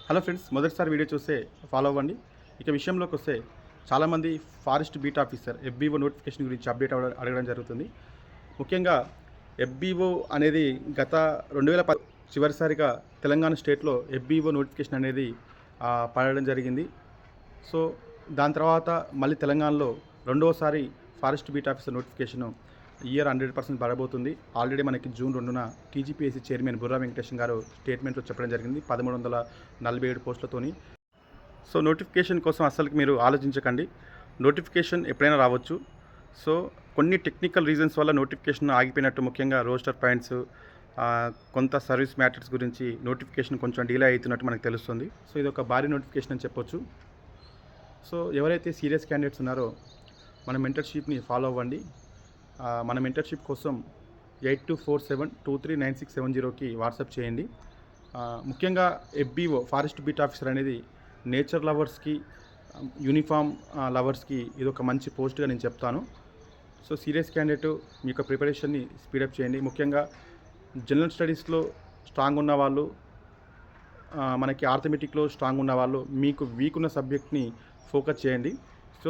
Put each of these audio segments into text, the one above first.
Hello friends, మొదటిసారి video చూస్తే follow అవ్వండి. ఇక విషయంలోకి వస్తే చాలామంది forest beat officer FBO notification గురించి అప్డేట్ అడగడం జరుగుతుంది. ముఖ్యంగా ఎఫ్బీఓ అనేది గత 2010 చివరిసారిగా తెలంగాణ స్టేట్లో ఎఫ్బీఓ నోటిఫికేషన్ అనేది పడడం జరిగింది. సో దాని తర్వాత మళ్ళీ తెలంగాణలో రెండవసారి forest beat officer notification year 100% పడబోతుంది. ఆల్రెడీ మనకి జూన్ 2న టీజీపీఎస్సీ చైర్మన్ బుర్రా వెంకటేశం గారు స్టేట్మెంట్లో చెప్పడం జరిగింది 1347 పోస్టులతోని. సో నోటిఫికేషన్ కోసం అస్సలు మీరు ఆలోచించకండి. నోటిఫికేషన్ ఎప్పుడైనా రావచ్చు. సో కొన్ని టెక్నికల్ రీజన్స్ వల్ల నోటిఫికేషన్ ఆగిపోయినట్టు, ముఖ్యంగా రోస్టర్ పాయింట్స్, కొంత సర్వీస్ మ్యాటర్స్ గురించి నోటిఫికేషన్ కొంచెం డిలే అవుతున్నట్టు మనకు తెలుస్తుంది. సో ఇది ఒక భారీ నోటిఫికేషన్ అని చెప్పొచ్చు. సో ఎవరైతే సీరియస్ క్యాండిడేట్స్ ఉన్నారో మన మెంటర్షిప్ని ఫాలో అవ్వండి. మన మెంటర్షిప్ కోసం 8247239670కి వాట్సాప్ చేయండి. ముఖ్యంగా ఎఫ్బీఓ ఫారెస్ట్ బీట్ ఆఫీసర్ అనేది నేచర్ లవర్స్కి, యూనిఫామ్ లవర్స్కి ఇది ఒక మంచి పోస్ట్గా నేను చెప్తాను. సో సీరియస్ క్యాండిడేట్ మీ యొక్క ప్రిపరేషన్ని స్పీడప్ చేయండి. ముఖ్యంగా జనరల్ స్టడీస్లో స్ట్రాంగ్ ఉన్న వాళ్ళు, మనకి ఆర్థమెటిక్లో స్ట్రాంగ్ ఉన్న వాళ్ళు, మీకు వీక్ ఉన్న సబ్జెక్ట్ని ఫోకస్ చేయండి. సో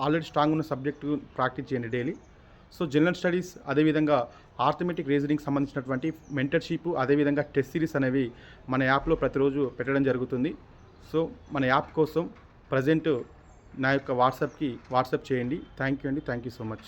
ఆల్రెడీ స్ట్రాంగ్ ఉన్న సబ్జెక్టు ప్రాక్టీస్ చేయండి డైలీ. సో జనరల్ స్టడీస్, అదేవిధంగా ఆర్థమెటిక్ రీజనింగ్ సంబంధించినటువంటి మెంటర్షిప్, అదేవిధంగా టెస్ట్ సిరీస్ అనేవి మన యాప్లో ప్రతిరోజు పెట్టడం జరుగుతుంది. సో మన యాప్ కోసం ప్రజెంట్ నా యొక్క వాట్సాప్ చేయండి. Thank you so much.